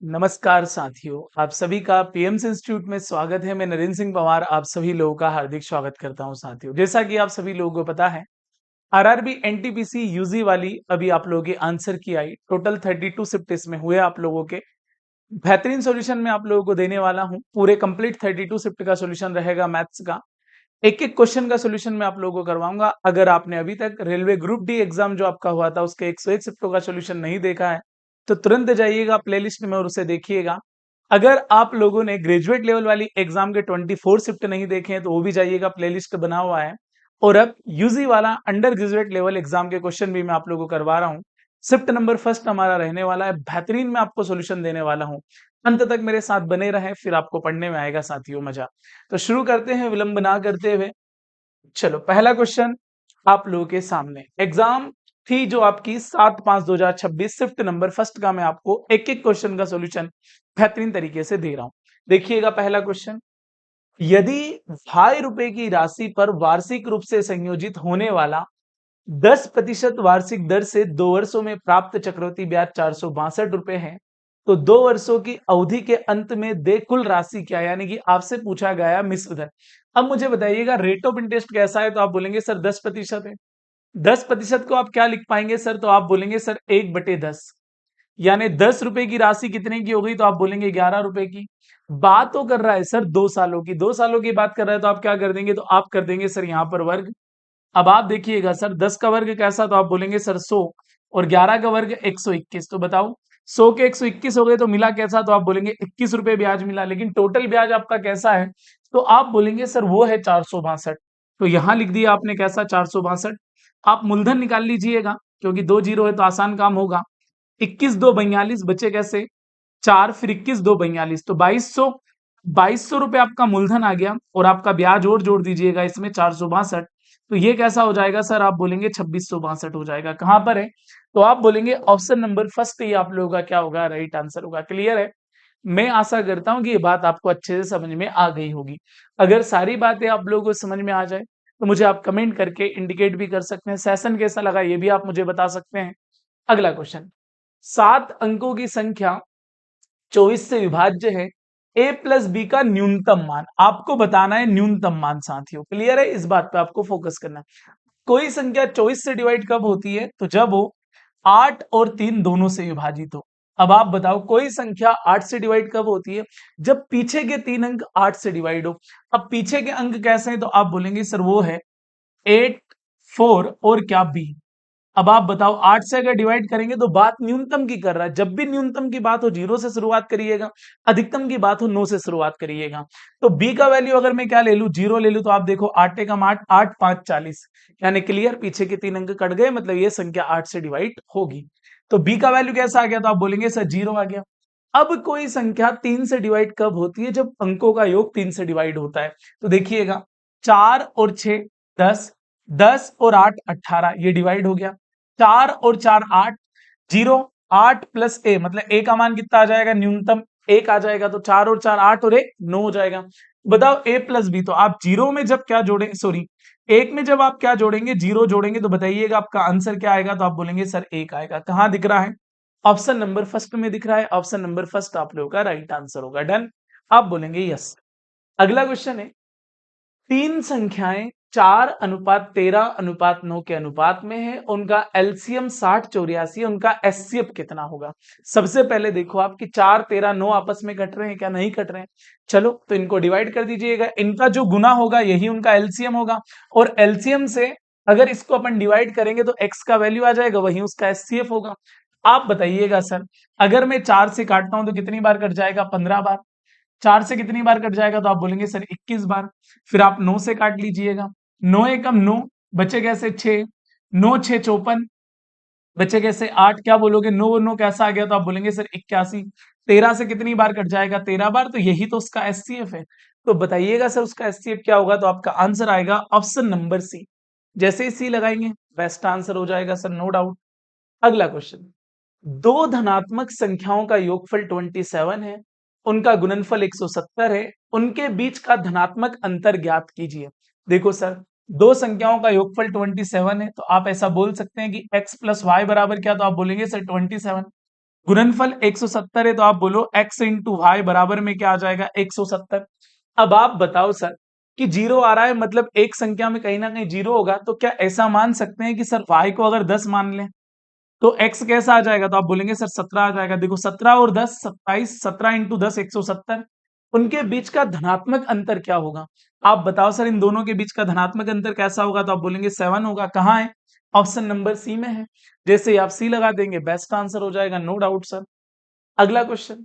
नमस्कार साथियों, आप सभी का पीएम्स इंस्टीट्यूट में स्वागत है। मैं नरेंद्र सिंह पंवार आप सभी लोगों का हार्दिक स्वागत करता हूं। साथियों, जैसा कि आप सभी लोगों को पता है, आरआरबी एनटीपीसी यूजी वाली अभी आप लोगों के आंसर की आई। टोटल 32 शिफ्ट इसमें हुए आप लोगों के। बेहतरीन सॉल्यूशन मैं आप लोगों को देने वाला हूं। पूरे कंप्लीट 32 शिफ्ट का सॉल्यूशन रहेगा मैथ्स का। एक एक क्वेश्चन का सॉल्यूशन मैं आप लोगों को करवाऊंगा। अगर आपने अभी तक रेलवे ग्रुप डी एग्जाम जो आपका हुआ था उसके 101 शिफ्टों का सॉल्यूशन नहीं देखा है तो तुरंत जाइएगा प्लेलिस्ट में और उसे देखिएगा। अगर आप लोगों ने ग्रेजुएट लेवल वाली एग्जाम के 24 शिफ्ट नहीं देखे हैं तो वो भी जाइएगा, प्लेलिस्ट बना हुआ है। और अब यूजी वाला अंडर ग्रेजुएट लेवल एग्जाम के क्वेश्चन भी मैं आप लोगों को करवा रहा हूँ। शिफ्ट नंबर फर्स्ट हमारा रहने वाला है। बेहतरीन मैं आपको सॉल्यूशन देने वाला हूँ। अंत तक मेरे साथ बने रहे, फिर आपको पढ़ने में आएगा साथियों मजा। तो शुरू करते हैं विलंब ना करते हुए। चलो, पहला क्वेश्चन आप लोगों के सामने। एग्जाम थी जो आपकी 7/5/2026, शिफ्ट नंबर फर्स्ट का मैं आपको एक एक क्वेश्चन का सॉल्यूशन बेहतरीन तरीके से दे रहा हूं। देखिएगा पहला क्वेश्चन। यदि ₹2.5 की राशि पर वार्षिक रूप से संयोजित होने वाला 10% वार्षिक दर से 2 वर्षों में प्राप्त चक्रवृद्धि ब्याज ₹462 है, तो 2 वर्षों की अवधि के अंत में दे कुल राशि क्या, यानी कि आपसे पूछा गया मिश्र धन। अब मुझे बताइएगा रेट ऑफ इंटरेस्ट कैसा है, तो आप बोलेंगे सर 10% है। 10% को आप क्या लिख पाएंगे सर, तो आप बोलेंगे सर 1/10। यानी 10 रुपए की राशि कितने की हो गई, तो आप बोलेंगे 11 रुपए की। बात तो कर रहा है सर 2 सालों की, 2 सालों की बात कर रहा है तो आप क्या कर देंगे, तो आप कर देंगे सर यहाँ पर वर्ग। अब आप देखिएगा सर 10 का वर्ग कैसा, तो आप बोलेंगे सर 100। और 11 का वर्ग 121। तो बताओ 100 के 121 हो गए तो मिला कैसा, तो आप बोलेंगे 21 रुपए ब्याज मिला। लेकिन टोटल ब्याज आपका कैसा है, तो आप बोलेंगे सर वो है 462। तो यहां लिख दिया आपने कैसा, 462। आप मूलधन निकाल लीजिएगा, क्योंकि 2 जीरो है तो आसान काम होगा। 21 2 42 बचे कैसे, 4 फिर 21 2 42, तो 2200 रुपए आपका मूलधन आ गया। और आपका ब्याज और जोड़ दीजिएगा इसमें 462। तो ये कैसा हो जाएगा सर, आप बोलेंगे 2662 हो जाएगा। कहां पर है, तो आप बोलेंगे ऑप्शन नंबर फर्स्ट ही आप लोगों का क्या होगा, राइट आंसर होगा। क्लियर है। मैं आशा करता हूं कि ये बात आपको अच्छे से समझ में आ गई होगी। अगर सारी बातें आप लोगों को समझ में आ जाए तो मुझे आप कमेंट करके इंडिकेट भी कर सकते हैं। सेशन कैसा लगा ये भी आप मुझे बता सकते हैं। अगला क्वेश्चन। 7 अंकों की संख्या 24 से विभाज्य है। ए प्लस बी का न्यूनतम मान आपको बताना है। न्यूनतम मान साथियों, क्लियर है, इस बात पे आपको फोकस करना है। कोई संख्या 24 से डिवाइड कब होती है, तो जब वो 8 और 3 दोनों से विभाजित हो। अब आप बताओ कोई संख्या 8 से डिवाइड कब होती है, जब पीछे के 3 अंक 8 से डिवाइड हो। अब पीछे के अंक कैसे हैं, तो आप बोलेंगे सर वो है 8, 4 और क्या बी। अब आप बताओ 8 से अगर डिवाइड करेंगे तो बात न्यूनतम की कर रहा है। जब भी न्यूनतम की बात हो 0 से शुरुआत करिएगा, अधिकतम की बात हो 9 से शुरुआत करिएगा। तो बी का वैल्यू अगर मैं क्या ले लूं, 0 ले लूं, तो आप देखो 8 एकम 8, 8 5 40, यानी क्लियर, पीछे के 3 अंक कट गए, मतलब ये संख्या 8 से डिवाइड होगी। तो बी का वैल्यू कैसा आ गया, तो आप बोलेंगे सर 0 आ गया। अब कोई संख्या 3 से डिवाइड कब होती है, जब अंकों का योग 3 से डिवाइड होता है। तो देखिएगा 4 और 6 10, 10 और 8 18, ये डिवाइड हो गया। 4 और 4 8, 0, 8 प्लस ए, मतलब ए का मान कितना आ जाएगा, न्यूनतम 1 आ जाएगा। तो 4 और 4 8 और 1 9 हो जाएगा। बताओ ए प्लस बी, तो आप जीरो में जब क्या जोड़ेंगे, सॉरी, एक में जब आप क्या जोड़ेंगे, 0 जोड़ेंगे, तो बताइएगा आपका आंसर क्या आएगा, तो आप बोलेंगे सर 1 आएगा। कहां दिख रहा है, ऑप्शन नंबर फर्स्ट में दिख रहा है। ऑप्शन नंबर फर्स्ट आप लोगों का राइट आंसर होगा। डन, आप बोलेंगे यस। अगला क्वेश्चन है। तीन संख्याएं 4:13:9 के अनुपात में है, उनका एलसीएम 60 84, उनका एचसीएफ कितना होगा। सबसे पहले देखो आपकी 4 13 9 आपस में कट रहे हैं क्या, नहीं कट रहे हैं। चलो तो इनको डिवाइड कर दीजिएगा, इनका जो गुना होगा यही उनका एलसीएम होगा। और एलसीएम से अगर इसको अपन डिवाइड करेंगे तो एक्स का वैल्यू आ जाएगा, वही उसका एचसीएफ होगा। आप बताइएगा सर, अगर मैं 4 से काटता हूं तो कितनी बार कट जाएगा, 15 बार। 4 से कितनी बार कट जाएगा, तो आप बोलेंगे सर 21 बार। फिर आप 9 से काट लीजिएगा, 9 एकम 9, बचे कैसे 6, 9 6 54, बचे कैसे 8, क्या बोलोगे 9 9 कैसा आ गया, तो आप बोलेंगे सर 81। 13 से कितनी बार कट जाएगा, 13 बार, तो यही तो उसका एचसीएफ है। तो बताइएगा सर उसका एचसीएफ क्या होगा, तो आपका आंसर आएगा ऑप्शन नंबर सी। जैसे ही सी लगाएंगे बेस्ट आंसर हो जाएगा सर, नो डाउट। अगला क्वेश्चन। दो धनात्मक संख्याओं का योगफल 27 है, उनका गुणनफल 170 है, उनके बीच का धनात्मक अंतर ज्ञात कीजिए। देखो सर, दो संख्याओं का योगफल 27 है, तो आप ऐसा बोल सकते हैं कि x प्लस वाई बराबर क्या, तो आप बोलेंगे सर 27। गुणनफल 170 है तो आप बोलो x इंटू वाई बराबर में क्या आ जाएगा 170। अब आप बताओ सर कि जीरो आ रहा है मतलब एक संख्या में कहीं ना कहीं जीरो होगा, तो क्या ऐसा मान सकते हैं कि सर y को अगर 10 मान लें तो x कैसा आ जाएगा, तो आप बोलेंगे सर 17 आ जाएगा। देखो 17 और 10 27, 17 इंटू 10 170। उनके बीच का धनात्मक अंतर क्या होगा, आप बताओ सर इन दोनों के बीच का धनात्मक अंतर कैसा होगा, तो आप बोलेंगे 7 होगा। कहाँ है, ऑप्शन नंबर सी में है। जैसे ही आप सी लगा देंगे बेस्ट आंसर हो जाएगा, नो डाउट सर। अगला क्वेश्चन,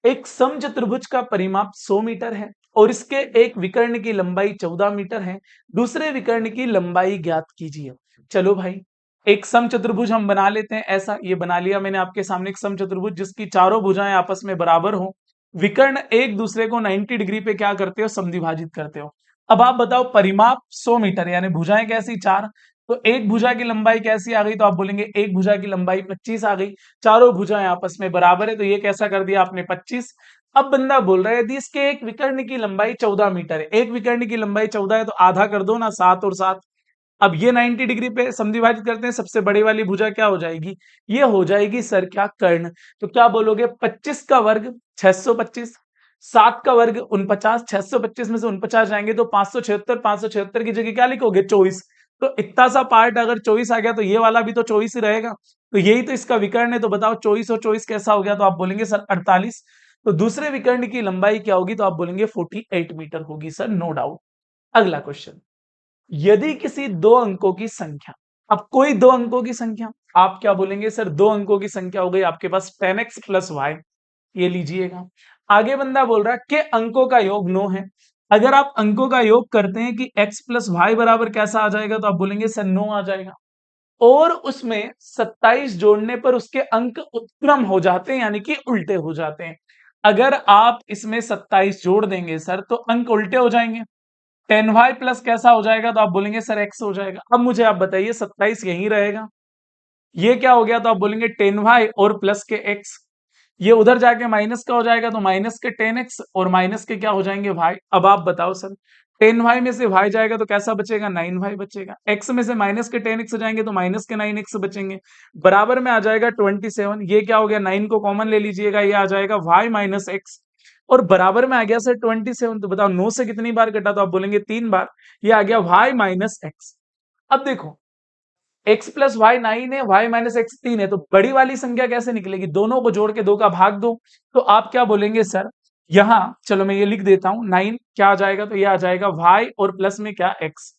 एक समचतुर्भुज का परिमाप 100 मीटर है और इसके एक विकर्ण की लंबाई 14 मीटर है, दूसरे विकर्ण की लंबाई ज्ञात कीजिए। चलो भाई, एक समचतुर्भुज हम बना लेते हैं। ऐसा ये बना लिया मैंने आपके सामने एक समचतुर्भुज जिसकी चारों भुजाएं आपस में बराबर हो, विकर्ण एक दूसरे को 90 डिग्री पे क्या करते हो, समद्विभाजित करते हो। अब आप बताओ परिमाप 100 मीटर यानी भुजाएं कैसी, चार, तो एक भुजा की लंबाई कैसी आ गई, तो आप बोलेंगे एक भुजा की लंबाई 25 आ गई। चारों भुजाएं आपस में बराबर है तो ये कैसा कर दिया आपने 25। अब बंदा बोल रहा है यदि इसके एक विकर्ण की लंबाई 14 मीटर है, एक विकर्ण की लंबाई 14 है तो आधा कर दो ना, 7 और 7। अब ये 90 डिग्री पे समद्विभाजित करते हैं, सबसे बड़ी वाली भुजा क्या हो जाएगी, ये हो जाएगी सर क्या, कर्ण। तो क्या बोलोगे 25 का वर्ग 625, 7 का वर्ग 49, 625 में से 49 जाएंगे तो 576, 576 की जगह क्या लिखोगे 24। तो इतना सा पार्ट अगर 24 आ गया तो ये वाला भी तो 24 ही रहेगा, तो यही तो इसका विकर्ण है। तो बताओ 24 और 24 कैसा हो गया, तो आप बोलेंगे सर 48। तो दूसरे विकर्ण की लंबाई क्या होगी, तो आप बोलेंगे 48 मीटर होगी सर, नो डाउट। अगला क्वेश्चन, यदि किसी दो अंकों की संख्या, अब कोई दो अंकों की संख्या, आप क्या बोलेंगे सर, दो अंकों की संख्या हो गई आपके पास 10x प्लस वाई, ये लीजिएगा। आगे बंदा बोल रहा है कि अंकों का योग 9 है। अगर आप अंकों का योग करते हैं कि x प्लस वाई बराबर कैसा आ जाएगा, तो आप बोलेंगे सर 9 आ जाएगा। और उसमें 27 जोड़ने पर उसके अंक उत्क्रम हो जाते हैं यानी कि उल्टे हो जाते हैं। अगर आप इसमें 27 जोड़ देंगे सर तो अंक उल्टे हो जाएंगे। 10y प्लस कैसा हो जाएगा, तो आप बोलेंगे सर x हो जाएगा। अब मुझे आप बताइए 27 यहीं रहेगा, ये क्या हो गया, तो आप बोलेंगे 10y और प्लस के x, ये उधर जाके माइनस का हो जाएगा तो माइनस के 10x और माइनस के क्या हो जाएंगे y। अब आप बताओ सर 10y में से y जाएगा तो कैसा बचेगा, 9y बचेगा। x में से माइनस के 10x जाएंगे तो माइनस के 9x बचेंगे। बराबर में आ जाएगा 27, ये क्या हो गया 9 को कॉमन ले लीजिएगा, ये आ जाएगा y माइनस एक्स। और बराबर में आ गया सर 27, तो बताओ 9 से कितनी बार कटा, तो आप बोलेंगे 3 बार, ये आ गया y माइनस एक्स। अब देखो x प्लस वाई 9 है, y माइनस एक्स 3 है, तो बड़ी वाली संख्या कैसे निकलेगी, दोनों को जोड़ के 2 का भाग दो। तो आप क्या बोलेंगे सर, यहां चलो मैं ये लिख देता हूं, 9 क्या आ जाएगा, तो ये आ जाएगा y और प्लस में क्या x,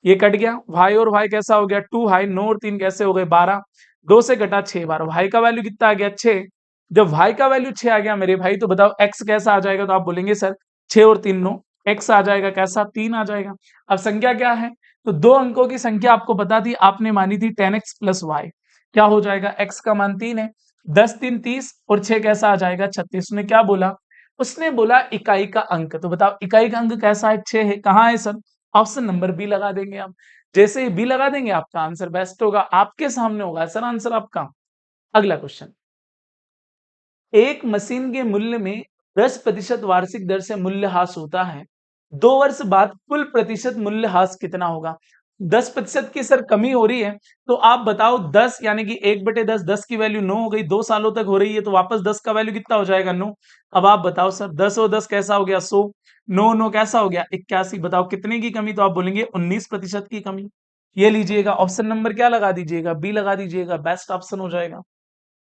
ये कट गया, y और y कैसा हो गया 2y, 9 और 3 कैसे हो गए 12, 2 से कटा 6 बार, y का वैल्यू कितना आ गया 6। जब y का वैल्यू 6 आ गया मेरे भाई, तो बताओ x कैसा आ जाएगा, तो आप बोलेंगे सर 6 और 3 9, x आ जाएगा कैसा 3 आ जाएगा। अब संख्या क्या है, तो दो अंकों की संख्या आपको बता दी, आपने मानी थी 10x प्लस वाई, क्या हो जाएगा x का मान 3 है, 10 3 30 और 6 कैसा आ जाएगा 36। उसने क्या बोला, उसने बोला इकाई का अंक, तो बताओ इकाई का अंक कैसा है 6 है, कहाँ है सर, ऑप्शन नंबर बी लगा देंगे आप। जैसे ही बी लगा देंगे आपका आंसर बेस्ट होगा, आपके सामने होगा सर आंसर आपका। अगला क्वेश्चन, एक मशीन के मूल्य में 10% वार्षिक दर से मूल्यह्रास होता है, 2 वर्ष बाद कुल प्रतिशत मूल्यह्रास कितना होगा। 10% की सर कमी हो रही है, तो आप बताओ 10 यानी कि 1/10, 10 की वैल्यू 9 हो गई, 2 सालों तक हो रही है तो वापस 10 का वैल्यू कितना हो जाएगा 9। अब आप बताओ सर 10 और 10 कैसा हो गया 100, 9 9 कैसा हो गया 81, बताओ कितने की कमी, तो आप बोलेंगे 19% की कमी। ये लीजिएगा ऑप्शन नंबर क्या लगा दीजिएगा, बी लगा दीजिएगा, बेस्ट ऑप्शन हो जाएगा।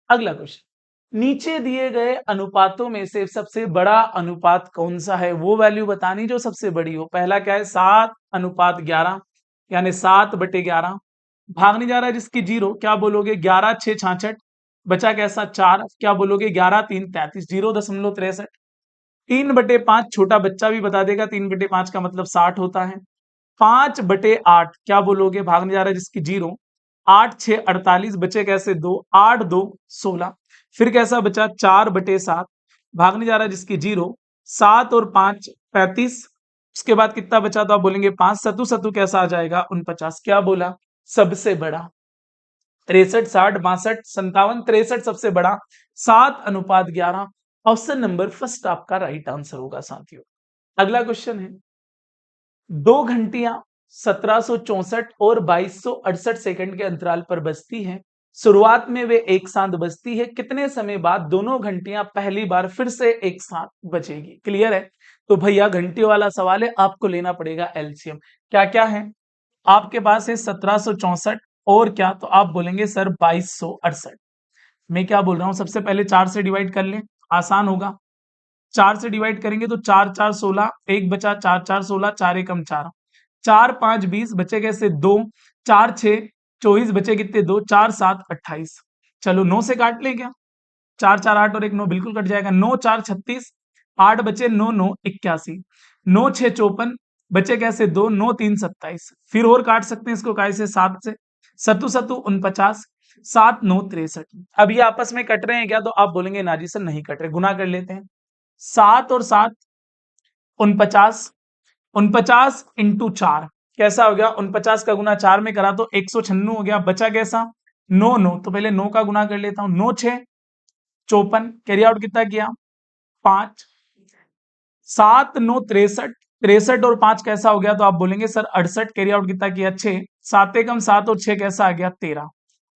अगला क्वेश्चन, नीचे दिए गए अनुपातों में से सबसे बड़ा अनुपात कौन सा है, वो वैल्यू बतानी जो सबसे बड़ी हो। पहला क्या है 7:11 यानी 7/11, भागने जा रहा है जिसकी 0, क्या बोलोगे 11 6 66, बचा कैसा 4, क्या बोलोगे 11 3 33, 0.63, 3/5 छोटा बच्चा भी बता देगा, 3/5 का मतलब 60 होता है। 5/8 क्या बोलोगे, भागने जा रहा है जिसकी 0, 8 6 48, बचे कैसे 2, 8 2 16, फिर कैसा बचा 4/7, भागने जा रहा है जिसकी 0, 7 और 5 35, उसके बाद कितना बचा, तो आप बोलेंगे 5 सतु सतु कैसा आ जाएगा 49, क्या बोला सबसे बड़ा, 63 60 62 57 63 सबसे बड़ा, 7:11, ऑप्शन नंबर फर्स्ट आपका राइट आंसर होगा साथियों। अगला क्वेश्चन है, 2 घंटियां 1764 और 2268 सेकंड के अंतराल पर बजती हैं, शुरुआत में वे एक साथ बजती है, कितने समय बाद दोनों घंटियां पहली बार फिर से एक साथ बजेगी। क्लियर है? तो भैया घंटियों वाला सवाल है, आपको लेना पड़ेगा एलसीएम। क्या क्या है आपके पास? है 1764 और क्या, तो आप बोलेंगे सर 2268। मैं क्या बोल रहा हूं, सबसे पहले 4 से डिवाइड कर लें, आसान होगा। 4 से डिवाइड करेंगे तो 4 4 16, एक बचा, 4 4 16, 4 एकम 4, 4 5 20, बचे कैसे 2, 4 6 24, बचे कितने 2, 4 7 28। चलो 9 से काट लें क्या? 4 4 8 और एक 9 बिल्कुल कट जाएगा। 9 4 36, 8 बचे 9 9 81, 9 6 54, बचे कैसे 2, 9 3 27। फिर और काट सकते हैं इसको कैसे, 7 से, सतु सतु 49, 7 9 63। अब ये आपस में कट रहे हैं क्या? तो आप बोलेंगे ना जी सर नहीं कट रहे, गुना कर लेते हैं। 7 और 7 49, 49 इंटू 4 कैसा हो गया? 49 का गुना 4 में करा तो 196 हो गया। बचा कैसा? 9 9, तो पहले 9 का गुना कर लेता हूं। 9 6 54, कैरी आउट कितना किया? 5, 7 9 63, 63 और 5 कैसा हो गया? तो आप बोलेंगे सर 68, कैरी आउट कितना किया? 6, 7 एकम 7 और 6 कैसा आ गया? 13।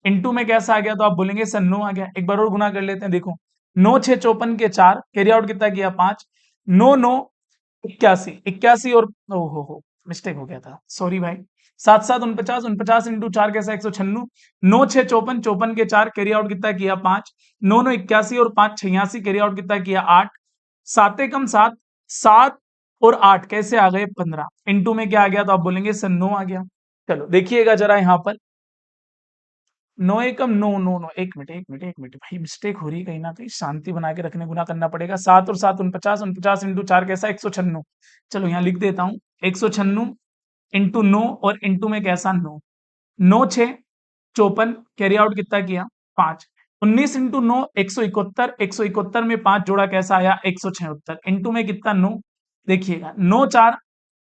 इंटू में कैसा आ गया? तो आप बोलेंगे सर 9 आ गया। एक बार और गुना कर लेते हैं, देखो 9 6 54 के 4, कैरी आउट कितना किया? 5, 9 9 81, 81 और हो मिस्टेक हो गया था, सॉरी भाई। 7 7 49, 49 इंटू 4 कैसा? 196, 9 6 54, 54 के 4, कैरी आउट कितना किया? 5, 9 9 81 और 5 86, कैरी आउट कितना किया? 8, 7 एकम 7, 7 और 8 कैसे आ गए? 15। इंटू में क्या आ गया? तो आप बोलेंगे सर 9 आ गया। चलो देखिएगा जरा यहाँ पर, 9 एकम 9 9 9, एक मिनट भाई, मिस्टेक हो रही है कहीं ना कहीं, शांति बना के रखने, गुना करना पड़ेगा। 7 और 7 49, 49 इंटू 4 कैसा? 196। चलो यहाँ लिख देता हूँ 196 इंटू 9 और इंटू में कैसा? 9, 9 6 54, कैरी आउट कितना किया? 5, 19 इंटू 9 171, 171 में 5 जोड़ा कैसा आया? 176, इंटू में कितना? 9। देखिएगा 9 4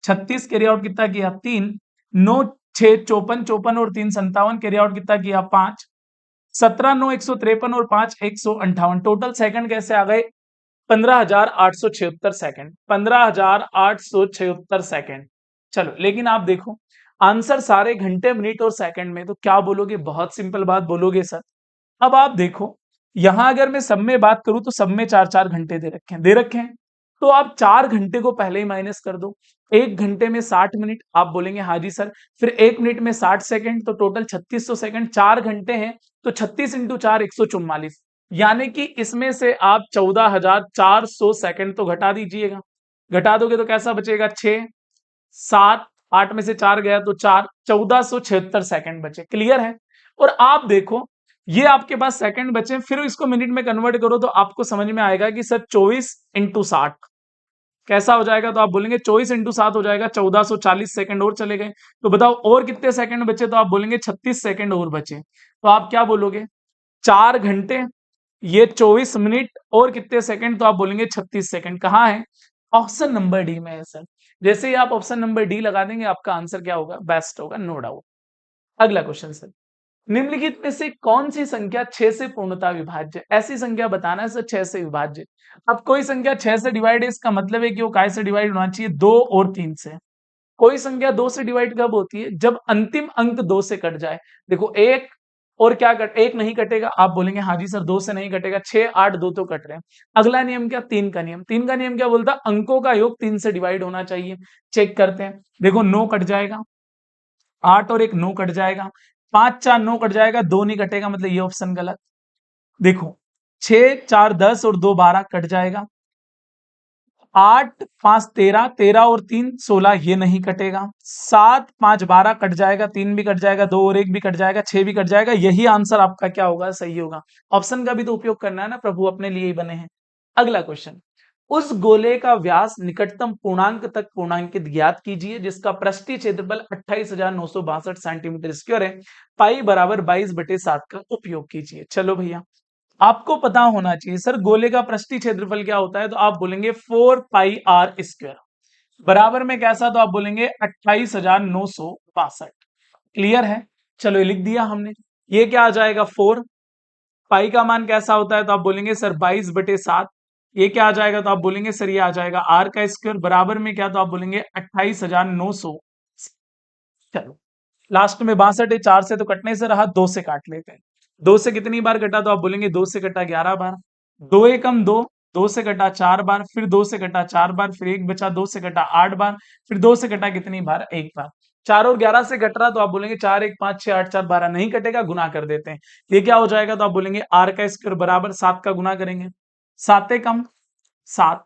36, कैरी आउट कितना किया? 3, 9 6 54, 54 और 3 57, कैरी आउट कितना किया? 5, 17 9 153 और 5 158। टोटल सेकंड कैसे आ गए? 15,876 सेकंड, 15,876 सेकंड। चलो लेकिन आप देखो आंसर सारे घंटे मिनट और सेकंड में, तो क्या बोलोगे? बहुत सिंपल बात बोलोगे सर। अब आप देखो यहां अगर मैं सब में बात करूं तो सब में 4 4 घंटे दे रखे हैं, तो आप 4 घंटे को पहले ही माइनस कर दो। 1 घंटे में 60 मिनट, आप बोलेंगे हाँ जी सर। फिर 1 मिनट में 60 सेकंड, तो टोटल 3600 सेकंड। 4 घंटे हैं तो 36 इंटू 4 144, यानी कि इसमें से आप 14,400 सेकंड तो घटा दीजिएगा। घटा दोगे तो कैसा बचेगा? 6 7 8 में से 4 गया तो 4, 1476 सेकंड बचे। क्लियर है? और आप देखो ये आपके पास सेकंड बचे, फिर इसको मिनट में कन्वर्ट करो तो आपको समझ में आएगा कि सर 24 इंटू 60 कैसा हो जाएगा? तो आप बोलेंगे 24 इंटू 7 हो जाएगा 1440 सेकंड और चले गए। तो बताओ और कितने सेकंड बचे? तो आप बोलेंगे 36 सेकंड और बचे। तो आप क्या बोलोगे? 4 घंटे, ये 24 मिनट और कितने सेकंड? तो आप बोलेंगे 36 सेकंड। कहाँ है? ऑप्शन नंबर डी में है सर। जैसे ही आप ऑप्शन नंबर डी लगा देंगे आपका आंसर क्या होगा? बेस्ट होगा, नो डाउट। अगला क्वेश्चन सर, निम्नलिखित में से कौन सी संख्या 6 से पूर्णतः विभाज्य है? ऐसी संख्या बताना है सर 6 से विभाज्य। अब कोई संख्या 6 से डिवाइड है, इसका मतलब है कि वो काय से डिवाइड होना चाहिए? 2 और 3 से। कोई संख्या 2 से डिवाइड कब होती है? जब अंतिम अंक 2 से कट जाए। देखो एक और क्या कट, एक नहीं कटेगा, आप बोलेंगे हाँ जी सर 2 से नहीं कटेगा। 6 8 2 तो कट रहे हैं। अगला नियम क्या? 3 का नियम। 3 का नियम क्या बोलता है? अंकों का योग 3 से डिवाइड होना चाहिए। चेक करते हैं, देखो 9 कट जाएगा, 8 और 1 9 कट जाएगा, 5 4 9 कट जाएगा, 2 नहीं कटेगा, मतलब ये ऑप्शन गलत। देखो 6 4 10 और 2 12 कट जाएगा, 8 5 13, 13 और 3 16, ये नहीं कटेगा, 7 5 12 कट जाएगा, 3 भी कट जाएगा, 2 और 1 भी कट जाएगा, 6 भी कट जाएगा। यही आंसर आपका क्या होगा? सही होगा। ऑप्शन का भी तो उपयोग करना है ना प्रभु, अपने लिए ही बने हैं। अगला क्वेश्चन, उस गोले का व्यास निकटतम पूर्णांक तक पूर्णांकित ज्ञात कीजिए जिसका पृष्ठीय क्षेत्रफल 28,962 सेंटीमीटर स्क्वायर है। पाई बराबर 22/7 का उपयोग कीजिए। चलो भैया आपको पता होना चाहिए सर गोले का पृष्ठीय क्षेत्रफल क्या होता है, तो आप बोलेंगे 4 पाई r स्क्वायर बराबर में कैसा? तो आप बोलेंगे 28,962। क्लियर है? चलो ये लिख दिया हमने। ये क्या आ जाएगा? 4। पाई का मान कैसा होता है? तो आप बोलेंगे सर 22/7। ये क्या आ जाएगा? तो आप बोलेंगे सर ये आ जाएगा आर का स्क्वायर बराबर में क्या? तो आप बोलेंगे 28,900। चलो लास्ट में 62 है, 4 से तो कटने से रहा, 2 से काट लेते हैं। 2 से कितनी बार कटा तो आप बोलेंगे 2 से कटा 11 बार। 2 एकम 2, 2 से कटा 4 बार, फिर 2 से कटा 4 बार, फिर 1 बचा, 2 से कटा 8 बार, फिर 2 से कटा कितनी बार? 1 बार। 4 और 11 से कट रहा तो आप बोलेंगे 4 1 5 6 8 4 12, नहीं कटेगा, गुना कर देते हैं। ये क्या हो जाएगा तो आप बोलेंगे r का स्क्वायर बराबर 7 का गुना करेंगे। 7 एकम 7,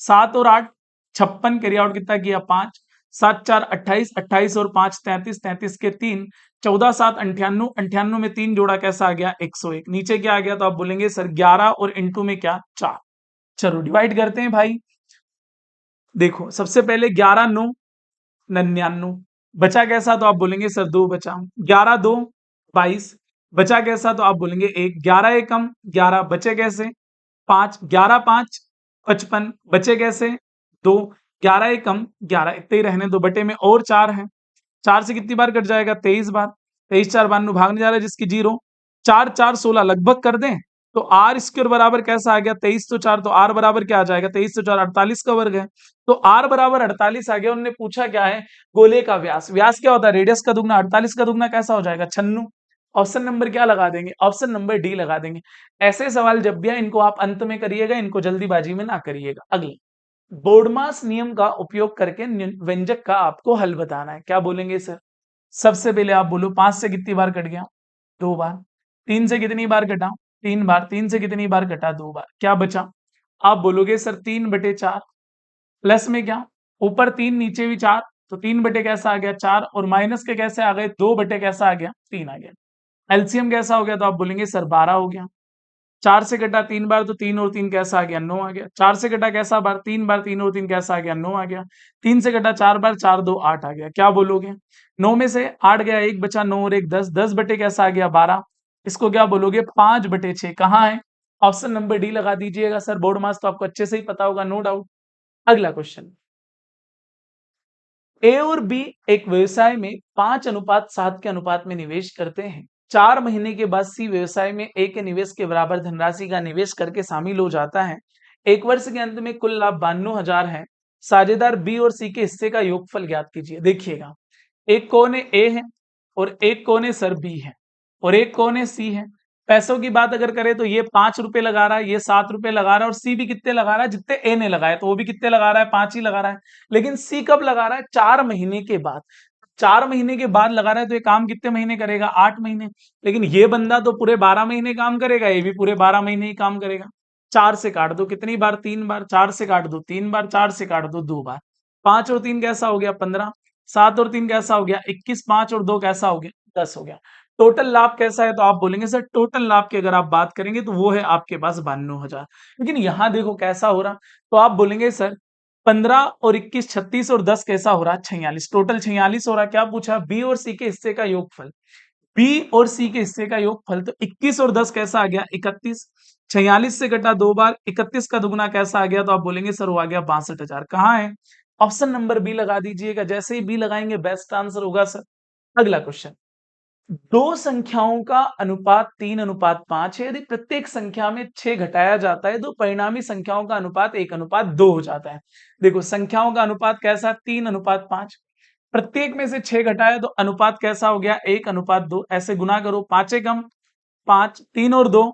7 और 8 56, कैरी आउट कितना किया? 5, 7 4 28, 28 और 5 33, 33 के 3, 14 7 98, 98 में 3 जोड़ा कैसा आ गया? 101। नीचे क्या आ गया तो आप बोलेंगे सर 11 और इंटू में क्या? 4। चलो डिवाइड करते हैं भाई। देखो सबसे पहले 11 9 99, बचा कैसा तो आप बोलेंगे सर 2 बचा। 11 2 22, बचा कैसा तो आप बोलेंगे 1। 11 एकम 11, बचे कैसे? 5, 11 5 55, बचे कैसे? 2, 11 एकम 11, इतने ही रहने दो, बटे में और 4 है। 4 से कितनी बार कट जाएगा? 23 बार। 23 4 92 भागने जा रहा है जिसकी 0। 4 4 16 लगभग कर दें तो आर स्क्वायर बराबर कैसा आ गया? 23 तो 4, तो आर बराबर क्या आ जाएगा? 23 तो 4 48 का वर्ग है। तो आर बराबर 48 आ गया। उन्होंने पूछा क्या है? गोले का व्यास। व्यास क्या होता है? रेडियस का दुगना। 48 का दुगना कैसा हो जाएगा? 96। ऑप्शन नंबर क्या लगा देंगे? ऑप्शन नंबर डी लगा देंगे। ऐसे सवाल जब भी आए इनको आप अंत में करिएगा, इनको जल्दीबाजी में ना करिएगा। अगले, बोर्डमास नियम का उपयोग करके व्यंजक का आपको हल बताना है। क्या बोलेंगे सर? सबसे पहले आप बोलो 5 से कितनी बार कट गया? 2 बार। 3 से कितनी बार कटा? 3 बार। 3 से कितनी बार कटा? 2 बार। क्या बचा? आप बोलोगे सर 3/4 प्लस में क्या? ऊपर 3 नीचे भी 4, तो 3 बटे कैसा आ गया? 4, और माइनस के कैसे आ गए? 2 बटे कैसा आ गया? 3 आ गया। एलसीएम कैसा हो गया तो आप बोलेंगे सर 12 हो गया। 4 से कटा 3 बार तो 3 और 3 कैसा आ गया? 9 आ गया। 4 से कटा कैसा बार? 3 बार, 3 और 3 कैसा आ गया? 9 आ गया। 3 से कटा 4 बार, 4 2 8 आ गया। क्या बोलोगे? 9 में से 8 गया, 1 बचा, 9 और 1 10, 10 बटे कैसा आ गया? 12। इसको क्या बोलोगे? 5/6। कहाँ है? ऑप्शन नंबर डी लगा दीजिएगा सर। बोर्ड मास तो आपको अच्छे से ही पता होगा, नो डाउट। अगला क्वेश्चन, ए और बी एक व्यवसाय में 5:7 के अनुपात में निवेश करते हैं। 4 महीने के बाद सी व्यवसाय में ए के निवेश के बराबर धनराशि का निवेश करके शामिल हो जाता है। 1 वर्ष के अंत में कुल लाभ 92,000 है। साझेदार बी और सी के हिस्से का योगफल ज्ञात कीजिए। देखिएगा, एक कोने ए है और एक कोने सर बी है और एक कोने सी है। पैसों की बात अगर करें तो ये 5 रुपए लगा रहा है, ये 7 रुपए लगा रहा है, और सी भी कितने लगा रहा है? जितने ए ने लगाए, तो वो भी कितने लगा रहा है? 5 ही लगा रहा है। लेकिन सी कब लगा रहा है? 4 महीने के बाद। 4 महीने के बाद लगा रहा है तो ये काम कितने महीने करेगा? 8 महीने। लेकिन ये बंदा तो पूरे 12 महीने काम करेगा, ये भी पूरे 12 महीने ही काम करेगा। 4 से काट दो, कितनी बार? 3 बार। 4 से काट दो 3 बार, 4 से काट दो 2 बार। 5 और 3 कैसा हो गया? 15। 7 और 3 कैसा हो गया? 21। 5 और 2 कैसा हो गया? 10 हो गया। टोटल लाभ कैसा है तो आप बोलेंगे सर टोटल लाभ की अगर आप बात करेंगे तो वो है आपके पास 92,000। लेकिन यहां देखो कैसा हो रहा, तो आप बोलेंगे सर 15 और 21 36 और 10 कैसा हो रहा? 46। टोटल 46 हो रहा। क्या पूछा? बी और सी के हिस्से का योगफल। बी और सी के हिस्से का योगफल, तो 21 और 10 कैसा आ गया? 31। 46 से कटा 2 बार, 31 का दुगुना कैसा आ गया तो आप बोलेंगे सर वो आ गया 62,000। कहाँ है? ऑप्शन नंबर बी लगा दीजिएगा। जैसे ही बी लगाएंगे बेस्ट आंसर होगा सर। अगला क्वेश्चन, दो संख्याओं का अनुपात 3:5 है। यदि प्रत्येक संख्या में 6 घटाया जाता है तो परिणामी संख्याओं का अनुपात 1:2 हो जाता है। देखो संख्याओं का अनुपात कैसा? 3:5। प्रत्येक में से 6 घटाया तो अनुपात कैसा हो गया? 1:2। ऐसे गुना करो, 5 एकम 5, 3 और 2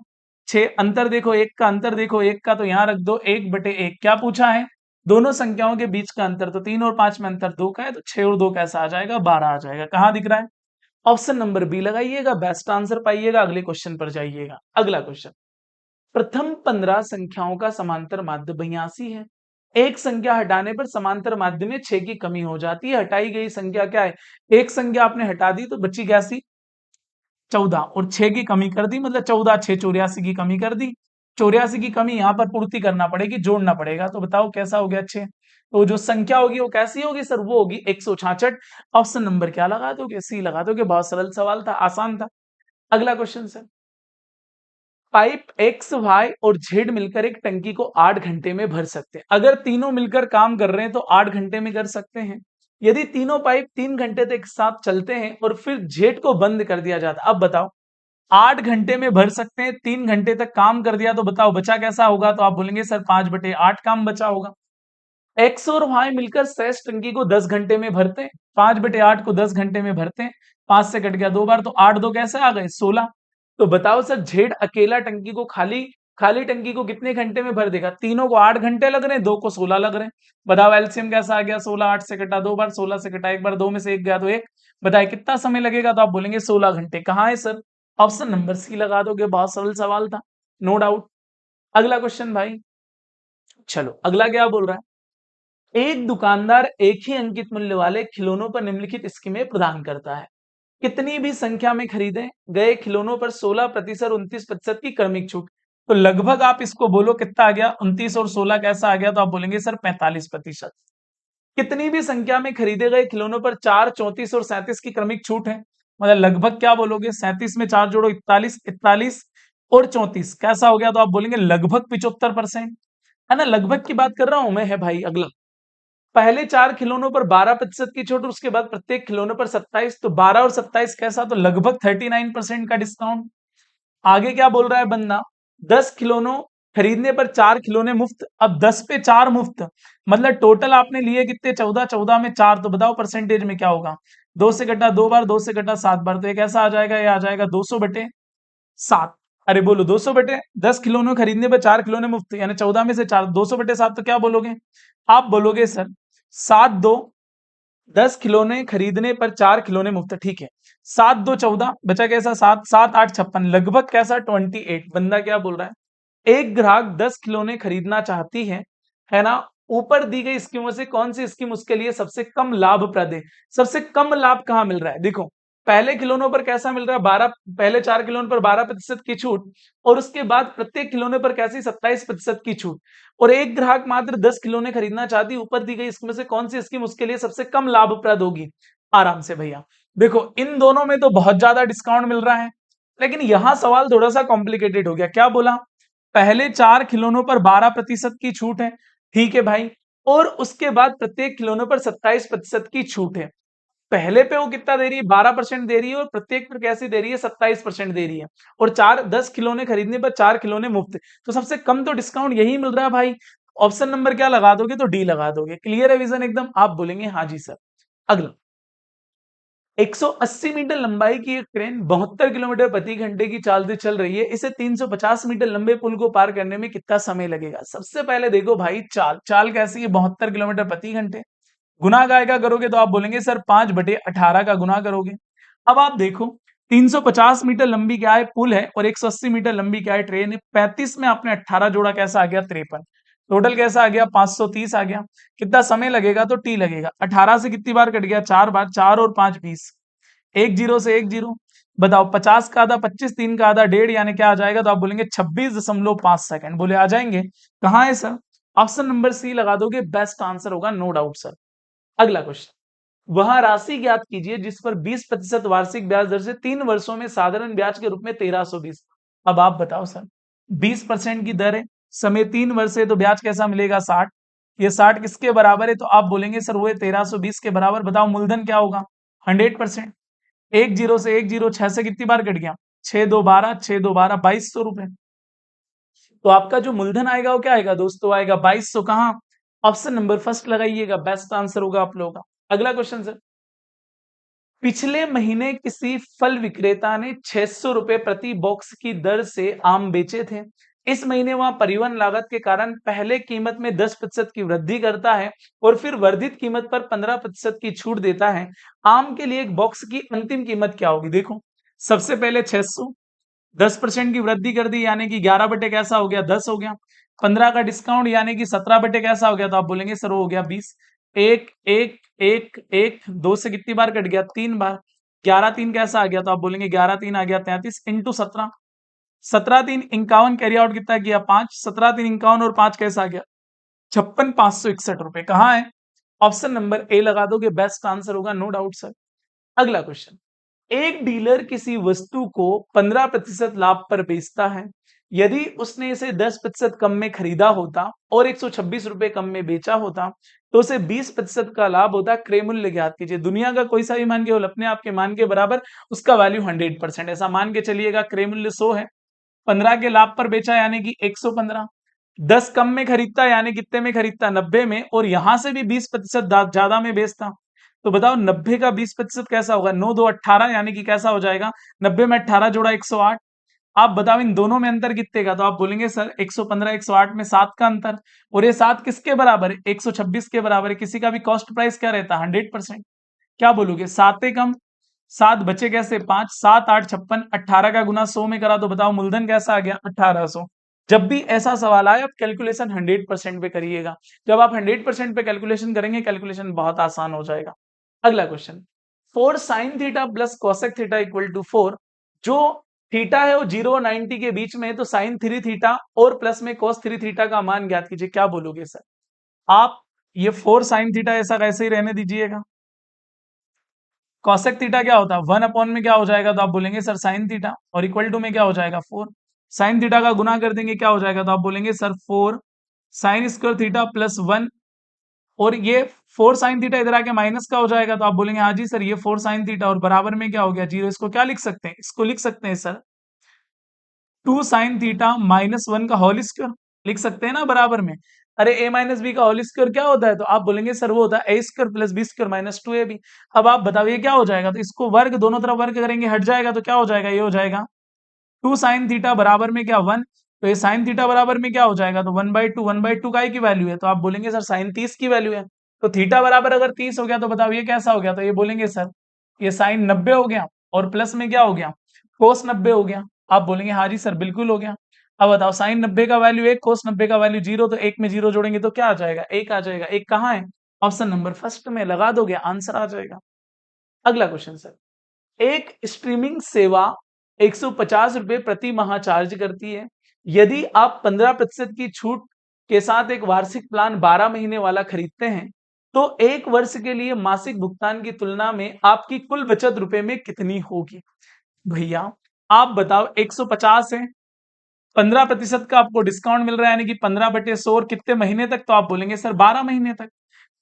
6, अंतर देखो 1 का, अंतर देखो 1 का, तो यहां रख दो 1/1। क्या पूछा है? दोनों संख्याओं के बीच का अंतर, तो 3 और 5 में अंतर 2 का है, तो 6 और 2 कैसा आ जाएगा? 12 आ जाएगा। कहां दिख रहा है? ऑप्शन नंबर बी लगाइएगा, बेस्ट आंसर पाइएगा। अगले क्वेश्चन पर जाइएगा। अगला क्वेश्चन, प्रथम 15 संख्याओं का समांतर माध्य 82 है। एक संख्या हटाने पर समांतर माध्य में 6 की कमी हो जाती है। हटाई गई संख्या क्या है? एक संख्या आपने हटा दी तो बची कैसी? 14, और 6 की कमी कर दी, मतलब 14 6 84 की कमी कर दी। 84 की कमी यहाँ पर पूर्ति करना पड़ेगी, जोड़ना पड़ेगा। तो बताओ कैसा हो गया? 6। तो जो संख्या होगी वो कैसी होगी सर? वो होगी 166। ऑप्शन नंबर क्या लगा दोगे? सी लगा दोगे। बहुत सरल सवाल था, आसान था। अगला question sir, pipe X Y और जेड मिलकर एक टंकी को 8 घंटे में भर सकते हैं। अगर तीनों मिलकर काम कर रहे हैं तो 8 घंटे में कर सकते हैं। यदि तीनों पाइप 3 घंटे तक साथ चलते हैं और फिर जेड को बंद कर दिया जाता है, अब बताओ 8 घंटे में भर सकते हैं, 3 घंटे तक काम कर दिया, तो बताओ बचा कैसा होगा? तो आप बोलेंगे सर 5/8 काम बचा होगा। एक्स और वाई मिलकर शेष टंकी को 10 घंटे में भरते हैं। 5/8 को 10 घंटे में भरते हैं। 5 से कट गया 2 बार, तो 8 2 कैसे आ गए? 16। तो बताओ सर, जेड अकेला टंकी को खाली खाली टंकी को कितने घंटे में भर देगा? तीनों को 8 घंटे लग रहे हैं, 2 को 16 लग रहे हैं। बताओ एलसीएम कैसा आ गया? 16 8 से कटा 2 बार, 16 से कटा 1 बार, 2 में से 1 गया तो 1। बताइए कितना समय लगेगा? तो आप बोलेंगे 16 घंटे। कहाँ है सर? ऑप्शन नंबर सी लगा दोगे। बहुत सरल सवाल था, नो डाउट। अगला क्वेश्चन भाई, चलो अगला क्या बोल रहा है? एक दुकानदार एक ही अंकित मूल्य वाले खिलौनों पर निम्नलिखित स्कीमें प्रदान करता है। कितनी भी संख्या में खरीदे गए खिलौनों पर 16% 29% की क्रमिक छूट। तो लगभग आप इसको बोलो कितना आ गया? 29 और 16 कैसा आ गया? तो आप बोलेंगे सर 45%। कितनी भी संख्या में खरीदे गए खिलौनों पर 4, 34 और 37 की क्रमिक छूट है। मतलब लगभग क्या बोलोगे? 37 में 4 जोड़ो 41, 41 और 34 कैसा हो गया? तो आप बोलेंगे लगभग 75%। है ना, लगभग की बात कर रहा हूं मैं। है भाई अगला, पहले 4 खिलौनों पर 12% की छूट, उसके बाद प्रत्येक खिलौने पर 27, तो 12 और 27 कैसा? तो लगभग 39% का डिस्काउंट। आगे क्या बोल रहा है बंदा? 10 खिलौनों खरीदने पर 4 खिलौने मुफ्त। अब 10 पे 4 मुफ्त, मतलब टोटल आपने लिए कितने? 14, 14 में 4, तो बताओ परसेंटेज में क्या होगा? 2 से कटा 2 बार, 2 से कटा 7 बार, तो ये कैसा आ जाएगा? ये आ जाएगा 200/7। अरे बोलो 200/10 खिलौने खरीदने पर 4 खिलौने मुफ्त, यानी 14 में से 4, 200/7, तो क्या बोलोगे? आप बोलोगे सर 7 2 10 खिलौने खरीदने पर 4 खिलौने मुफ्त। ठीक है, 7 2 14, बचा कैसा? 7 7 8 56, लगभग कैसा? 28। बंदा क्या बोल रहा है? एक ग्राहक 10 खिलौने खरीदना चाहती है ना? ऊपर दी गई स्कीमों से कौन सी स्कीम उसके लिए सबसे कम लाभप्रद है? सबसे कम लाभ कहाँ मिल रहा है? देखो, पहले खिलौनों पर कैसा मिल रहा है? 12, पहले 4 खिलौनों पर 12% की छूट, और उसके बाद प्रत्येक खिलौने पर कैसी? 27% की छूट। और एक ग्राहक मात्र 10 खिलौने खरीदना चाहती है, ऊपर दी गई इसमें से कौन सी स्कीम उसके लिए सबसे कम लाभप्रद होगी? आराम से भैया देखो, इन दोनों में तो बहुत ज्यादा डिस्काउंट मिल रहा है, लेकिन यहां सवाल थोड़ा सा कॉम्प्लिकेटेड हो गया। क्या बोला? पहले 4 खिलौनों पर 12% की छूट है, ठीक है भाई, और उसके बाद प्रत्येक खिलौने पर 27% की छूट है। पहले पे वो कितना दे रही है? 12% दे रही है, और प्रत्येक पर कैसे दे रही है? 27% दे रही है। और 10 खिलौने खरीदने पर 4 खिलौने मुफ्त, तो सबसे कम तो डिस्काउंट यही मिल रहा है भाई। ऑप्शन नंबर क्या लगा दोगे? तो डी लगा दोगे। क्लियर है विजन एकदम? आप बोलेंगे हाँ जी सर। अगला, 180 मीटर लंबाई की एक ट्रेन 72 किलोमीटर प्रति घंटे की चाल से चल रही है। इसे 350 मीटर लंबे पुल को पार करने में कितना समय लगेगा? सबसे पहले देखो भाई, चाल चाल कैसी है? 72 किलोमीटर प्रति घंटे। गुना काय का करोगे? तो आप बोलेंगे सर 5/18 का गुना करोगे। अब आप देखो, 350 मीटर लंबी क्या है? पुल है, और 180 मीटर लंबी क्या है? ट्रेन है। 35 में आपने 18 जोड़ा, कैसा आ गया? 53। टोटल कैसा आ गया? 530 आ गया। कितना समय लगेगा? तो टी लगेगा। 18 से कितनी बार कट गया? 4 बार। 4 और 5 20, 1 0 से 1 0। बताओ 50 का आधा 25, 3 का आधा 1.5, यानी क्या आ जाएगा? तो आप बोलेंगे 26.5 सेकंड। बोले आ जाएंगे? कहाँ है सर? ऑप्शन नंबर सी लगा दोगे, बेस्ट आंसर होगा, नो डाउट सर। अगला क्वेश्चन, वह राशि ज्ञात कीजिए जिस पर 20% वार्षिक ब्याज दर से 3 वर्षों में साधारण ब्याज के रूप में 1320। अब आप बताओ सर, 20% की दर है, समय 3 वर्ष है, तो ब्याज कैसा मिलेगा? 60। ये 60 किसके बराबर है? तो आप बोलेंगे सर वो है 1320 के बराबर। बताओ मूलधन क्या होगा? 100%। 1 0 से 1 0, 6 से कितनी बार कट गया? 6 2 12, 6 2 12, 2200 रुपए। तो आपका जो मूलधन आएगा वो क्या आएगा दोस्तों? आएगा 2200। कहाँ? ऑप्शन नंबर फर्स्ट लगाइएगा, बेस्ट आंसर होगा आप लोगों का। अगला क्वेश्चन सर, पिछले महीने किसी फल विक्रेता ने 600 रुपए प्रति बॉक्स की दर से आम बेचे थे। इस महीने वह परिवहन लागत के कारण पहले कीमत में 10% की वृद्धि करता है, और फिर वर्धित कीमत पर 15% की छूट देता है। आम के लिए एक बॉक्स की अंतिम कीमत क्या होगी? देखो, सबसे पहले 600, 10% की वृद्धि कर दी, यानी कि 11 बटे कैसा हो गया? 10 हो गया। 15 का डिस्काउंट, यानी कि 17 बटे कैसा हो गया? तो आप बोलेंगे सर वो हो गया 20। एक एक एक एक, 2 से कितनी बार कट गया? 3 बार। 11 3 कैसा आ गया? तो आप बोलेंगे 11 3 आ गया 33 इंटू 17। 17 3 51, कैरी आउट कितना किया? 5। 17 3 51 और 5 कैसा आ गया? 56,561 रुपए। कहाँ है? ऑप्शन नंबर ए लगा दोगे, बेस्ट आंसर होगा, नो डाउट सर। अगला क्वेश्चन, एक डीलर किसी वस्तु को 15% लाभ पर बेचता है। यदि उसने इसे 10% कम में खरीदा होता और 126 रुपए कम में बेचा होता, तो उसे 20% का लाभ होता। क्रय मूल्य ज्ञात कीजिए। दुनिया का कोई सा भी मान, केवल अपने आप के मान के बराबर, उसका वैल्यू 100%। ऐसा मान के चलिएगा क्रय मूल्य 100 है, 15 के लाभ पर बेचा यानी कि 115, 10 कम में खरीदता यानी कितने में खरीदता? 90 में, और यहां से भी 20% ज्यादा में बेचता। तो बताओ 90 का 20% कैसा होगा? 9 2 18, यानी कि कैसा हो जाएगा? 90 में 18 जोड़ा 108, आप बताओ इन दोनों में अंतर कितने का, तो आप बोलेंगे सर 115 108 में 7 का अंतर, और ये 7 किसके बराबर है, 126 के बराबर है। किसी का भी कॉस्ट प्राइस क्या रहता है, 100%। क्या बोलोगे, 7 कम 7 बचे कैसे, 5, 7 8 56, 18 का गुना 100 में करा तो बताओ मूलधन कैसा आ गया, 1800। जब भी ऐसा सवाल आए आप कैलकुलेशन 100% पे करिएगा। जब आप 100% पे कैलकुलेशन करेंगे, कैलकुलेशन बहुत आसान हो जाएगा। अगला question, 4 sine theta plus cosec theta equal to 4। जो थीटा है वो 0 और 90 के बीच में है, तो साइन 3 थीटा और प्लस में कोस 3 थीटा का मान ज्ञात कीजिए। क्या बोलोगे सर आप, ये 4 साइन थीटा ऐसा कैसे ही रहने दीजिएगा। कॉसेक थीटा क्या होता है, 1 अपॉन में क्या हो जाएगा, तो आप बोलेंगे सर साइन थीटा, और इक्वल टू में क्या हो जाएगा 4। साइन थीटा का गुना कर देंगे क्या हो जाएगा, तो आप बोलेंगे sir 4 sine square theta plus 1, और ये 4 साइन थीटा इधर आके माइनस का हो जाएगा, तो आप बोलेंगे हाँ जी सर ये 4 साइन थीटा, और बराबर में क्या हो गया 0। इसको क्या लिख सकते हैं, इसको लिख सकते हैं सर 2 साइन थीटा माइनस 1 का होल स्क्वायर, लिख सकते हैं ना बराबर में। अरे a माइनस बी का होल स्क्वायर क्या होता है, तो आप बोलेंगे सर वो होता है A square plus B square minus 2ab। अब आप बताओ ये क्या हो जाएगा, तो इसको वर्ग दोनों तरफ वर्ग करेंगे हट जाएगा, तो क्या हो जाएगा, ये हो जाएगा 2 साइन थीटा बराबर में क्या 1, तो ये साइन थीटा बराबर में क्या हो जाएगा, तो 1/2 का ही की वैल्यू है, तो आप बोलेंगे सर साइन 30 की वैल्यू है। तो थीटा बराबर अगर 30 हो गया तो बताओ ये कैसा हो गया, तो ये बोलेंगे सर ये साइन 90 हो गया, और प्लस में क्या हो गया कोस 90 हो गया। आप बोलेंगे हाँ जी सर बिल्कुल हो गया। अब बताओ साइन 90 का वैल्यू 1, कोस 90 का वैल्यू 0, तो एक में 0 जोड़ेंगे तो क्या आ जाएगा, 1 आ जाएगा। एक कहाँ है, ऑप्शन नंबर फर्स्ट में, लगा दोगे आंसर आ जाएगा। अगला क्वेश्चन सर, एक स्ट्रीमिंग सेवा 150 रुपए प्रति माह चार्ज करती है। यदि आप 15% की छूट के साथ एक वार्षिक प्लान 12 महीने वाला खरीदते हैं, तो एक वर्ष के लिए मासिक भुगतान की तुलना में आपकी कुल बचत रुपए में कितनी होगी। भैया आप बताओ 150 है, 15% का आपको डिस्काउंट मिल रहा है, यानी कि 15/100, और कितने महीने तक, तो आप बोलेंगे सर 12 महीने तक।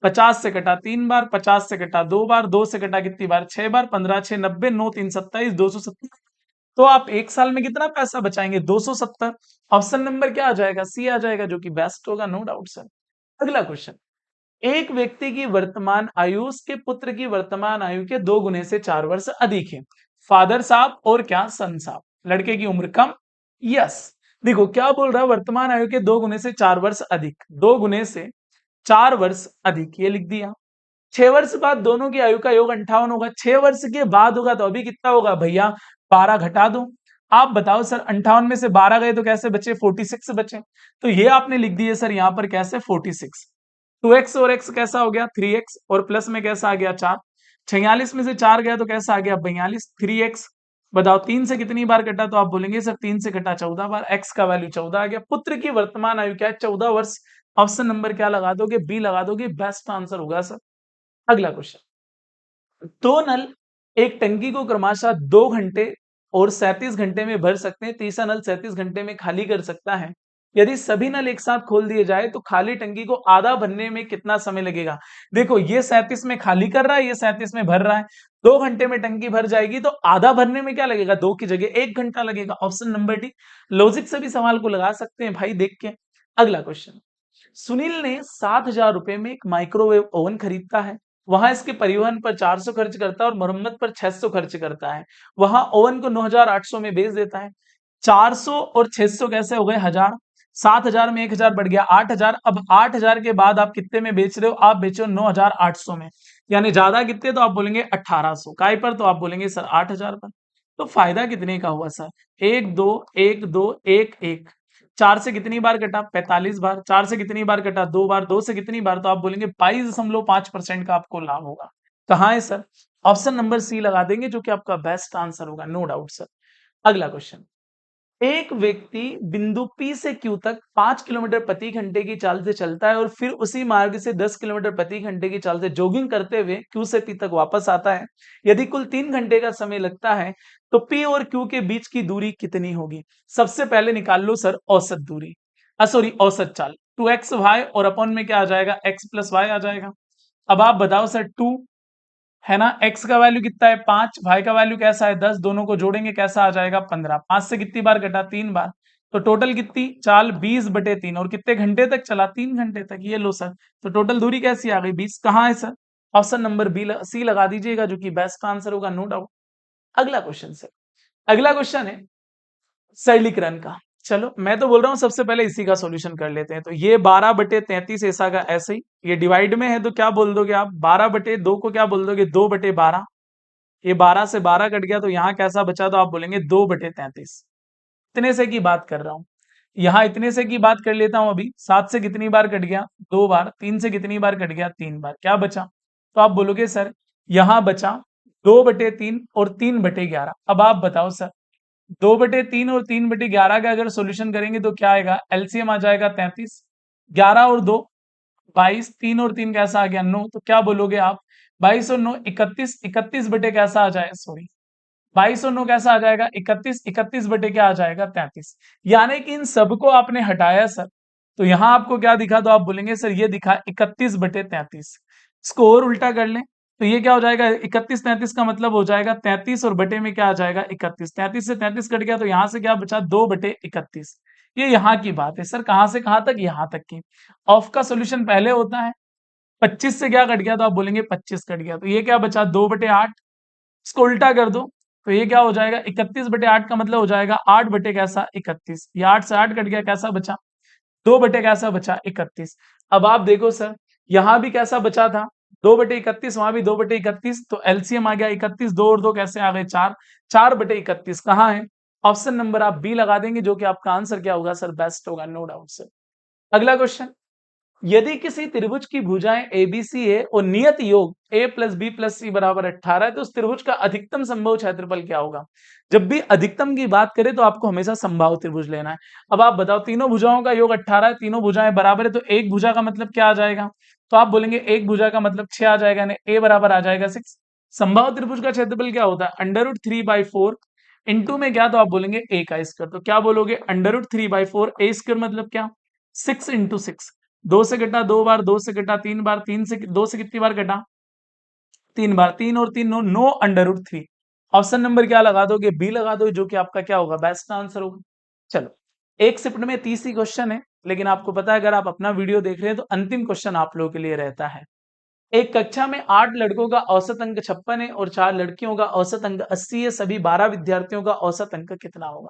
50 से कटा 3 बार, 50 से कटा 2 बार, 2 से कटा कितनी बार 6 बार, 15 6 90, 9 3 27, 270। तो आप एक साल में कितना पैसा बचाएंगे, 270। ऑप्शन नंबर क्या आ जाएगा, सी आ जाएगा, जो कि बेस्ट होगा, नो डाउट सर। अगला क्वेश्चन, एक व्यक्ति की वर्तमान आयु उसके पुत्र की वर्तमान आयु के 2 गुने से 4 वर्ष अधिक है। फादर साहब और क्या सन साहब, लड़के की उम्र कम, यस। देखो क्या बोल रहा है, वर्तमान आयु के 2 गुने से 4 वर्ष अधिक, 2 गुने से 4 वर्ष अधिक, ये लिख दिया। 6 वर्ष बाद दोनों की आयु का योग 58 होगा। 6 वर्ष के बाद होगा तो अभी कितना होगा भैया, 12 घटा दो। आप बताओ सर 58 में से 12 गए तो कैसे बचे, 46 बचे। तो ये आपने लिख दिए सर यहाँ पर कैसे 46। 2x और x कैसा हो गया 3x, और प्लस में कैसा आ गया 4। 46 में से 4 गया तो कैसा आ गया 42, 3x। बताओ 3 से कितनी बार कटा, तो आप बोलेंगे सर 3 से कटा 14 बार, x का वैल्यू 14 आ गया। पुत्र की वर्तमान आयु क्या है, 14 वर्ष। ऑप्शन नंबर क्या लगा दोगे, बी लगा दोगे, बेस्ट आंसर होगा सर। अगला क्वेश्चन, दो नल एक टंकी को क्रमशः 2 घंटे और 37 घंटे में भर सकते हैं, तीसरा नल 37 घंटे में खाली कर सकता है। यदि सभी नल एक साथ खोल दिए जाए तो खाली टंकी को आधा भरने में कितना समय लगेगा। देखो ये 37 में खाली कर रहा है, ये 37 में भर रहा है, 2 घंटे में टंकी भर जाएगी, तो आधा भरने में क्या लगेगा, 2 की जगह 1 घंटा लगेगा। Option number D. लॉजिक से भी सवाल को लगा सकते हैं भाई देख के। अगला क्वेश्चन, सुनील ने 7,000 रुपए में एक माइक्रोवेव ओवन खरीदता है। वहां इसके परिवहन पर 400 खर्च करता है और मरम्मत पर 600 खर्च करता है। वहां ओवन को 9,800 में बेच देता है। 400 और 600 कैसे हो गए, 1000। 7,000 में 1,000 बढ़ गया 8,000। अब 8,000 के बाद आप कितने में बेच रहे हो, आप बेच रहे हो 9,800 में, यानी ज्यादा कितने, तो आप बोलेंगे 1,800 काय पर, तो आप बोलेंगे सर 8,000 पर। तो फायदा कितने का हुआ सर, 1 2 1 2 1 1। 4 से कितनी बार कटा, 45 बार। 4 से कितनी बार कटा, 2 बार। 2 से कितनी बार, तो आप बोलेंगे 22.5% का आपको लाभ होगा। कहाँ है सर, ऑप्शन नंबर सी लगा देंगे, जो कि आपका बेस्ट आंसर होगा, नो डाउट सर। अगला क्वेश्चन, एक व्यक्ति बिंदु P से Q तक 5 किलोमीटर प्रति घंटे की चाल से चलता है और फिर उसी मार्ग से 10 किलोमीटर प्रति घंटे की चाल से जॉगिंग करते हुए Q से P तक वापस आता है। यदि कुल 3 घंटे का समय लगता है तो P और Q के बीच की दूरी कितनी होगी। सबसे पहले निकाल लो सर औसत दूरी, सॉरी औसत चाल। 2xy और अपॉन में क्या आ जाएगा, x प्लस वाई आ जाएगा। अब आप बताओ सर 2 है ना, x का वैल्यू कितना है 5, y का वैल्यू कैसा है 10, दोनों को जोड़ेंगे कैसा आ जाएगा 15। 5 से कितनी बार कटा, 3 बार। तो टोटल कितनी चाल 20/3, और कितने घंटे तक चला, 3 घंटे तक। ये लो सर, तो टोटल दूरी कैसी आ गई 20। कहाँ है sir, option number B C लगा दीजिएगा, जो कि बेस्ट आंसर होगा, नो डाउट। अगला क्वेश्चन सर, अगला क्वेश्चन है सरलीकरण का। चलो मैं तो बोल रहा हूँ सबसे पहले इसी का सॉल्यूशन कर लेते हैं। तो ये 12/33 ऐसा का ऐसे ही, ये डिवाइड में है तो क्या बोल दोगे आप, 12/2 को क्या बोल दोगे, 2/12। ये 12 से 12 कट गया तो यहाँ कैसा बचा, तो आप बोलेंगे 2/33। इतने से की बात कर रहा हूँ। यहाँ इतने से की बात कर लेता हूँ अभी। 7 से कितनी बार कट गया, 2 बार। 3 से कितनी बार कट गया, 3 बार। क्या बचा, तो आप बोलोगे सर यहाँ बचा 2/3 और 3/11। अब आप बताओ सर, 2/3 और 3/11 का अगर सोल्यूशन करेंगे तो क्या आएगा, एलसीएम आ जाएगा 33। 11 और 2 22, 3 और 3 कैसा आ गया 9। तो क्या बोलोगे आप, 22 और 9 31, 31 बटे कैसा आ जाए, सॉरी 22 और 9 कैसा आ जाएगा 31, 31 बटे क्या आ जाएगा 33। यानी कि इन सबको आपने हटाया सर, तो यहां आपको क्या दिखा, तो आप बोलेंगे सर ये दिखा 31/33। इसको और उल्टा कर लें तो ये क्या हो जाएगा, 31 33 का मतलब हो जाएगा 33 और बटे में क्या आ जाएगा 31। 33 से 33 कट गया तो यहां से क्या बचा 2/31। ये यहाँ की बात है सर, कहां से कहां तक, यहां तक की। ऑफ का सोल्यूशन पहले होता है। 25 से क्या कट गया, तो आप बोलेंगे 25 कट गया, तो ये क्या बचा 2/8। इसको उल्टा कर दो तो ये क्या हो जाएगा 31/8 का मतलब हो जाएगा 8 बटे कैसा 31। ये 8 से 8 कट गया, कैसा बचा 2 बटे कैसा बचा 31। अब आप देखो सर, यहां भी कैसा बचा था 2/31, वहां भी 2/31, तो एलसीएम आ गया 31। 2 और 2 कैसे आ गए 4, 4/31 कहाँ है, ऑप्शन नंबर आप बी लगा देंगे, जो कि आपका आंसर क्या होगा सर, बेस्ट होगा, नो डाउट सर। अगला क्वेश्चन, यदि किसी त्रिभुज की भुजाएं एबीसी है और नियत योग a प्लस बी प्लस सी बराबर 18 है, तो उस त्रिभुज का अधिकतम संभव क्षेत्रफल क्या होगा। जब भी अधिकतम की बात करें तो आपको हमेशा संभाव त्रिभुज लेना है। अब आप बताओ, तीनों भुजाओं का योग 18 है, तीनों भुजाएं बराबर है, तो एक भुजा का मतलब क्या आ जाएगा, तो आप बोलेंगे एक भुजा का मतलब 6 आ जाएगा, यानी a बराबर आ जाएगा 6। संभाव त्रिभुज का क्षेत्रफल क्या होता है, √3/4 इंटू में क्या, तो आप बोलेंगे a का स्क्वायर। तो क्या बोलोगे, √3/4 a स्क्वायर मतलब क्या, 6 इंटू 6। 2 से कटा 2 बार, 2 से कटा 3 बार, 3 से 2 से कितनी बार कटा 3 बार। 3 और 3 9 √3। ऑप्शन नंबर क्या लगा दोगे, बी लगा दो, जो कि आपका क्या होगा, बेस्ट आंसर होगा। चलो, एक शिफ्ट में 30 ही क्वेश्चन है, लेकिन आपको पता है अगर आप अपना वीडियो देख रहे हैं तो अंतिम क्वेश्चन आप लोगों के लिए रहता है। एक कक्षा में 8 लड़कों का औसत अंक 56 है और 4 लड़कियों का औसत अंक 80 है, सभी 12 विद्यार्थियों का औसत अंक कितना होगा।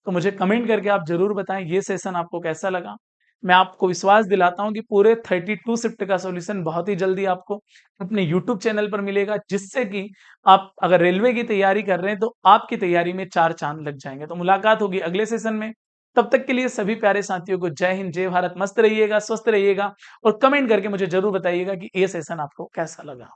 तो मुझे कमेंट करके आप जरूर बताएं ये सेशन आपको कैसा लगा। मैं आपको विश्वास दिलाता हूं कि पूरे 32 शिफ्ट का सॉल्यूशन बहुत ही जल्दी आपको अपने यूट्यूब चैनल पर मिलेगा, जिससे कि आप अगर रेलवे की तैयारी कर रहे हैं तो आपकी तैयारी में 4 चांद लग जाएंगे। तो मुलाकात होगी अगले सेशन में। तब तक के लिए सभी प्यारे साथियों को जय हिंद, जय भारत। मस्त रहिएगा, स्वस्थ रहिएगा और कमेंट करके मुझे जरूर बताइएगा कि ये सेशन आपको कैसा लगा।